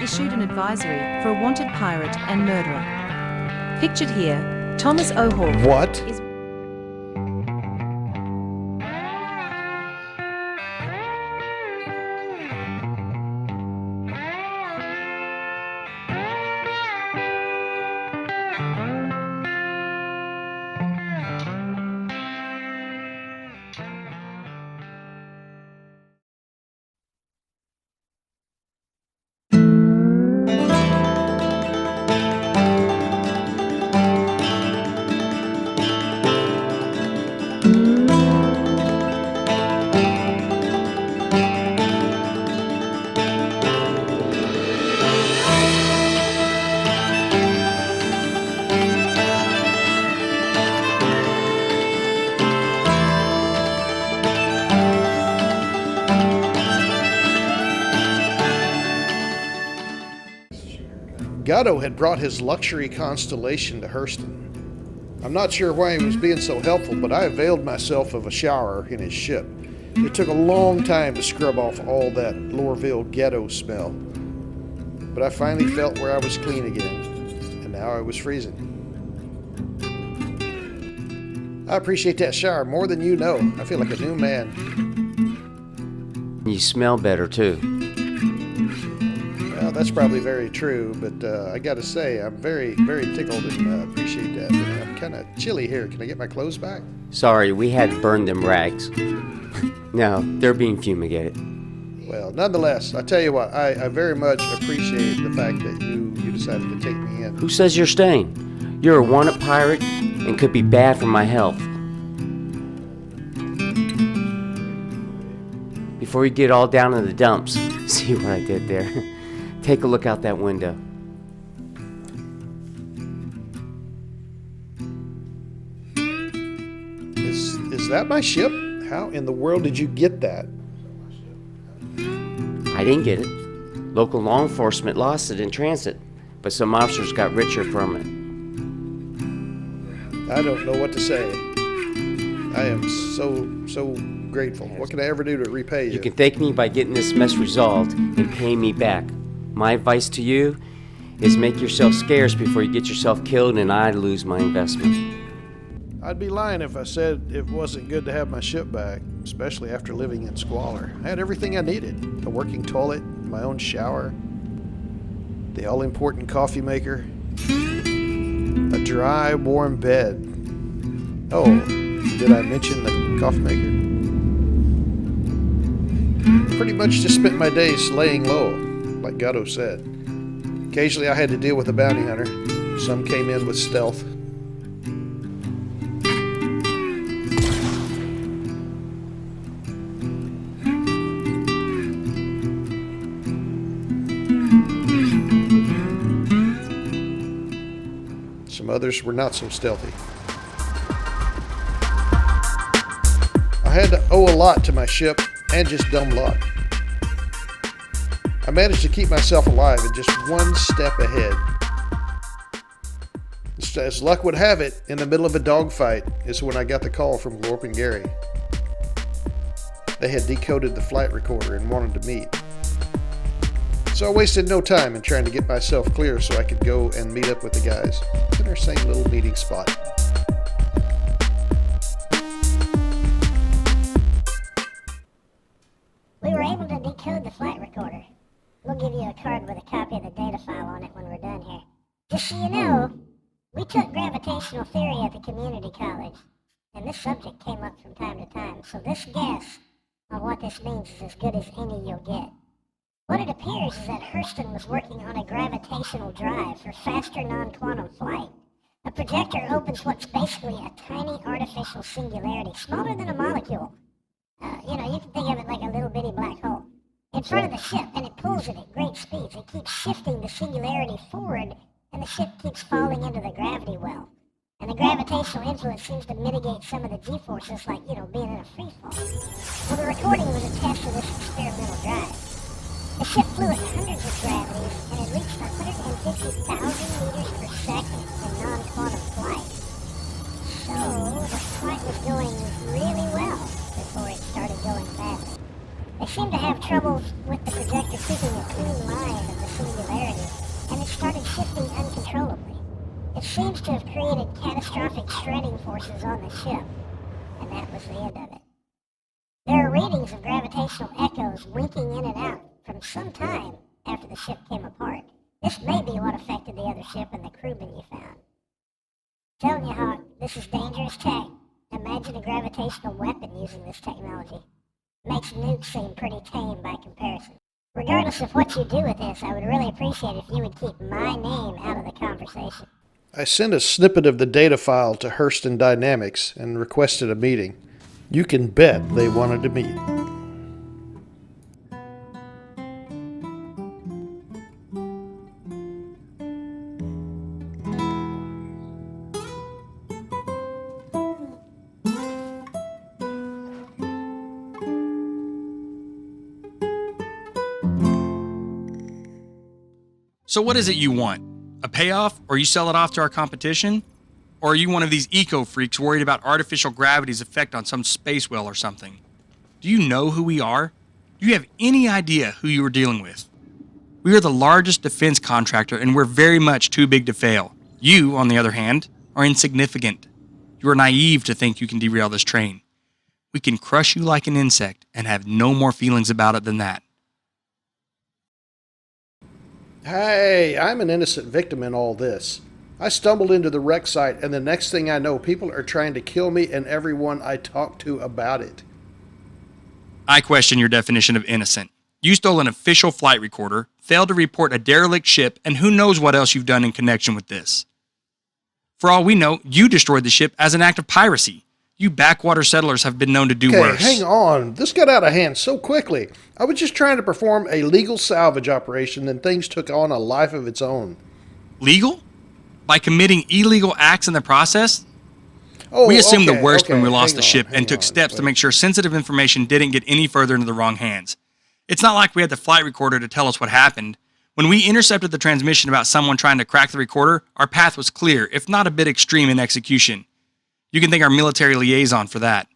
issued an advisory for a wanted pirate and murderer. Pictured here, Thomas O'Hawke What? is Gatto had brought his luxury constellation to Hurston. I'm not sure why he was being so helpful, but I availed myself of a shower in his ship. It took a long time to scrub off all that Lorville ghetto smell. But I finally felt where I was clean again, and now I was freezing. I appreciate that shower more than you know. I feel like a new man. You smell better, too. Well, that's probably very true, but I gotta say, I'm very, very tickled and appreciate that. I'm kind of chilly here. Can I get my clothes back? Sorry, we had to burn them rags. No, they're being fumigated. Well, nonetheless, I tell you what, I very much appreciate the fact that you decided to take me in. Who says you're staying? You're a wanted pirate and could be bad for my health. Before you get all down in the dumps, see what I did there? Take a look out that window. Is that my ship? How in the world did you get that? I didn't get it. Local law enforcement lost it in transit, but some officers got richer from it. I don't know what to say. I am so grateful. What can I ever do to repay you? You can thank me by getting this mess resolved and paying me back. My advice to you is make yourself scarce before you get yourself killed and I lose my investment. I'd be lying if I said it wasn't good to have my ship back, especially after living in squalor. I had everything I needed. A working toilet, my own shower, the all-important coffee maker, a dry, warm bed. Oh, did I mention the coffee maker? Pretty much just spent my days laying low, like Gatto said. Occasionally I had to deal with a bounty hunter. Some came in with stealth. Some others were not so stealthy. I had to owe a lot to my ship and just dumb luck. I managed to keep myself alive and just one step ahead. As luck would have it, in the middle of a dogfight is when I got the call from Glorp and Gary. They had decoded the flight recorder and wanted to meet. So I wasted no time in trying to get myself clear so I could go and meet up with the guys in our same little meeting spot. We were able to decode the flight recorder. We'll give you a card with a copy of the data file on it when we're done here. Just so you know, we took gravitational theory at the community college, and this subject came up from time to time, so this guess on what this means is as good as any you'll get. What it appears is that Hurston was working on a gravitational drive for faster non-quantum flight. A projector opens what's basically a tiny artificial singularity, smaller than a molecule. You can think of it like a little bitty black hole in front of the ship, and it pulls it at great speeds. It keeps shifting the singularity forward, and the ship keeps falling into the gravity well. And the gravitational influence seems to mitigate some of the g-forces, like, being in a free fall. Well, the recording was a test of this experimental drive. The ship flew at hundreds of gravities, and it reached 150,000 meters per second in non-quantum flight. So, the flight was going really well before it started going fast. They seemed to have trouble with the projector keeping a clean line of the singularity. It seems to have created catastrophic shredding forces on the ship, and that was the end of it. There are readings of gravitational echoes winking in and out from some time after the ship came apart. This may be what affected the other ship and the crewmen you found. Telling you, Hawk, this is dangerous tech. Imagine a gravitational weapon using this technology. Makes nukes seem pretty tame by comparison. Regardless of what you do with this, I would really appreciate if you would keep my name out of the conversation. I sent a snippet of the data file to Hurston Dynamics and requested a meeting. You can bet they wanted to meet. So what is it you want? A payoff, or you sell it off to our competition? Or are you one of these eco-freaks worried about artificial gravity's effect on some space whale or something? Do you know who we are? Do you have any idea who you are dealing with? We are the largest defense contractor, and we're very much too big to fail. You, on the other hand, are insignificant. You are naive to think you can derail this train. We can crush you like an insect and have no more feelings about it than that. Hey, I'm an innocent victim in all this. I stumbled into the wreck site, and the next thing I know, people are trying to kill me and everyone I talk to about it. I question your definition of innocent. You stole an official flight recorder, failed to report a derelict ship, and who knows what else you've done in connection with this. For all we know, you destroyed the ship as an act of piracy. You backwater settlers have been known to do worse. Hang on. This got out of hand so quickly. I was just trying to perform a legal salvage operation, and things took on a life of its own. Legal? By committing illegal acts in the process? We assumed the worst when we lost the ship and took steps to make sure sensitive information didn't get any further into the wrong hands. It's not like we had the flight recorder to tell us what happened. When we intercepted the transmission about someone trying to crack the recorder, our path was clear, if not a bit extreme in execution. You can thank our military liaison for that.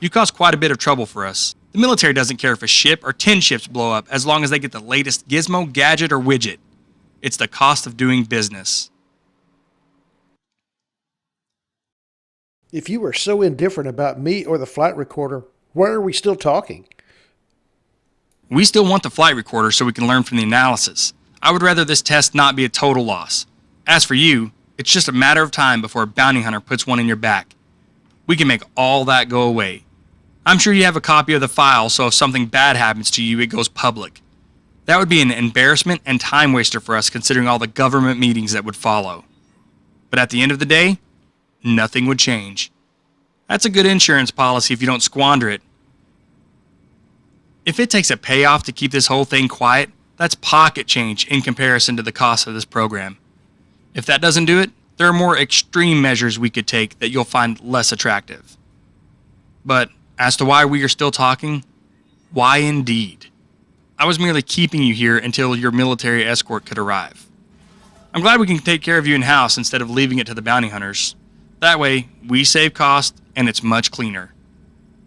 You caused quite a bit of trouble for us. The military doesn't care if a ship or 10 ships blow up as long as they get the latest gizmo, gadget, or widget. It's the cost of doing business. If you were so indifferent about me or the flight recorder, why are we still talking? We still want the flight recorder so we can learn from the analysis. I would rather this test not be a total loss. As for you, it's just a matter of time before a bounty hunter puts one in your back. We can make all that go away. I'm sure you have a copy of the file, so if something bad happens to you, it goes public. That would be an embarrassment and time waster for us considering all the government meetings that would follow. But at the end of the day, nothing would change. That's a good insurance policy if you don't squander it. If it takes a payoff to keep this whole thing quiet, that's pocket change in comparison to the cost of this program. If that doesn't do it, there are more extreme measures we could take that you'll find less attractive. But as to why we are still talking, why indeed? I was merely keeping you here until your military escort could arrive. I'm glad we can take care of you in-house instead of leaving it to the bounty hunters. That way, we save cost and it's much cleaner.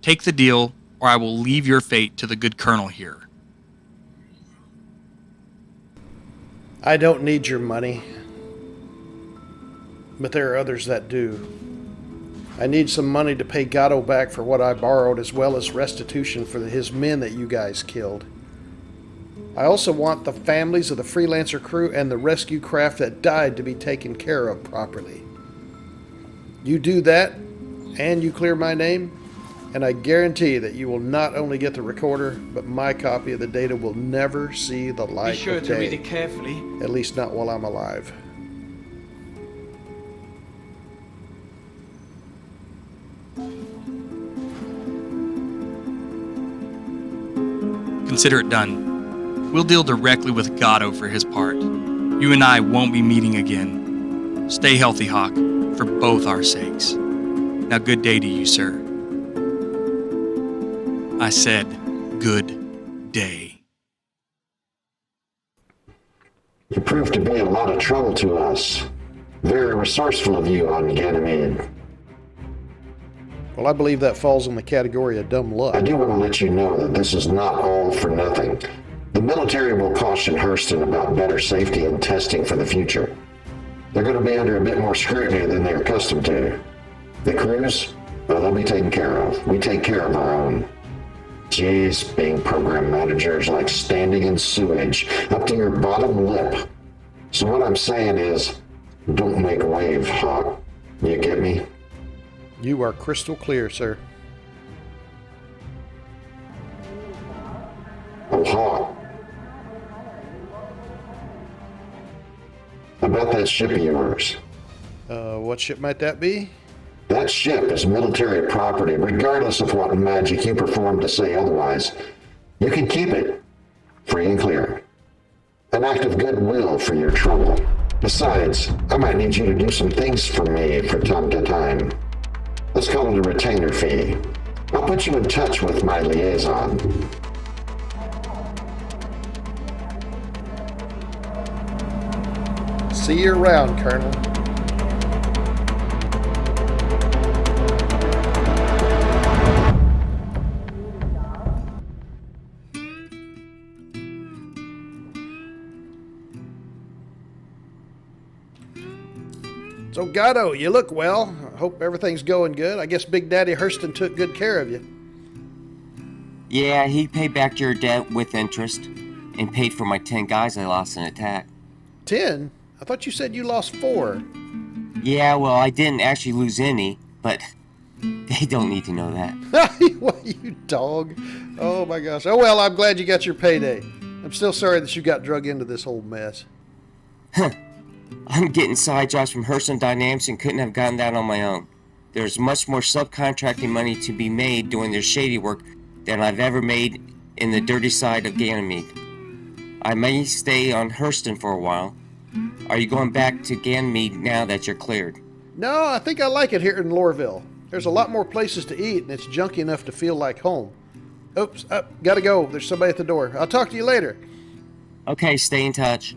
Take the deal, or I will leave your fate to the good colonel here. I don't need your money, but there are others that do. I need some money to pay Gatto back for what I borrowed, as well as restitution for his men that you guys killed. I also want the families of the freelancer crew and the rescue craft that died to be taken care of properly. You do that, and you clear my name, and I guarantee that you will not only get the recorder, but my copy of the data will never see the light of day. Be sure to read it carefully. At least not while I'm alive. Consider it done. We'll deal directly with Gatto for his part. You and I won't be meeting again. Stay healthy, Hawk, for both our sakes. Now, good day to you, sir. I said, good day. You proved to be a lot of trouble to us. Very resourceful of you on Ganymede. Well, I believe that falls in the category of dumb luck. I do want to let you know that this is not all for nothing. The military will caution Hurston about better safety and testing for the future. They're going to be under a bit more scrutiny than they're accustomed to. The crews, well, they'll be taken care of. We take care of our own. Jeez, being program managers like standing in sewage up to your bottom lip. So what I'm saying is, don't make a wave, Hawk. You get me? You are crystal clear, sir. Oh, Hawk. About that ship of yours. What ship might that be? That ship is military property, regardless of what magic you perform to say otherwise. You can keep it, free and clear. An act of goodwill for your trouble. Besides, I might need you to do some things for me from time to time. Let's call it a retainer fee. I'll put you in touch with my liaison. See you around, Colonel. So, Gatto, you look well. I hope everything's going good. I guess Big Daddy Hurston took good care of you. Yeah, he paid back your debt with interest and paid for my 10 guys I lost in attack. 10? I thought you said you lost 4. Yeah, well, I didn't actually lose any, but they don't need to know that. What, you dog? Oh, my gosh. Oh, well, I'm glad you got your payday. I'm still sorry that you got drug into this whole mess. I'm getting side jobs from Hurston Dynamics and couldn't have gotten that on my own. There's much more subcontracting money to be made doing their shady work than I've ever made in the dirty side of Ganymede. I may stay on Hurston for a while. Are you going back to Ganymede now that you're cleared? No, I think I like it here in Lorville. There's a lot more places to eat, and it's junky enough to feel like home. Oops, gotta go. There's somebody at the door. I'll talk to you later. Okay, stay in touch.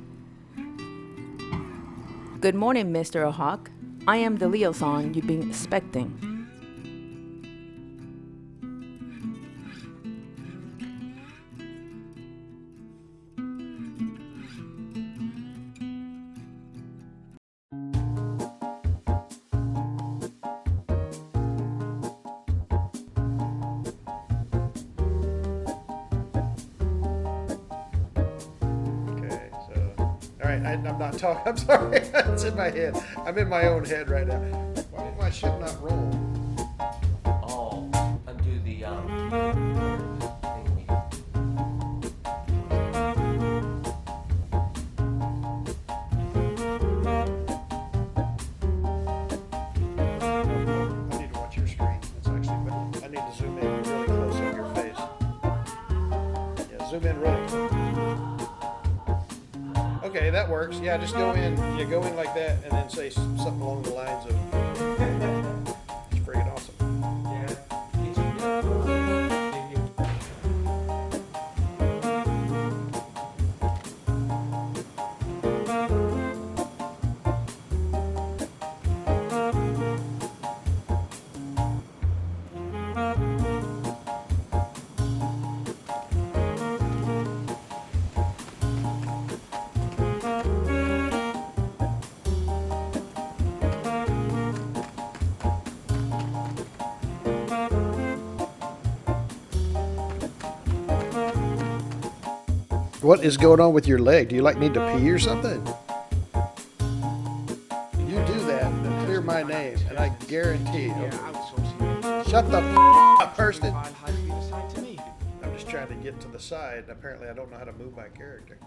Good morning, Mr. Hawk. I am the liaison you've been expecting. I'm not talking. I'm sorry. It's in my head. I'm in my own head right now. Why did my ship not roll? Oh, undo the thingy. I need to watch your screen. It's actually better. I need to zoom in really close on your face. Yeah, zoom in really close. Okay, that works. Yeah, just go in. Yeah, go in like that, and then say something along the lines of. It's freaking awesome. What is going on with your leg? Do you need to pee or something? You do that and clear my name, and I guarantee. Shut the up, Hurston. I'm just trying to get to the side, and apparently I don't know how to move my character.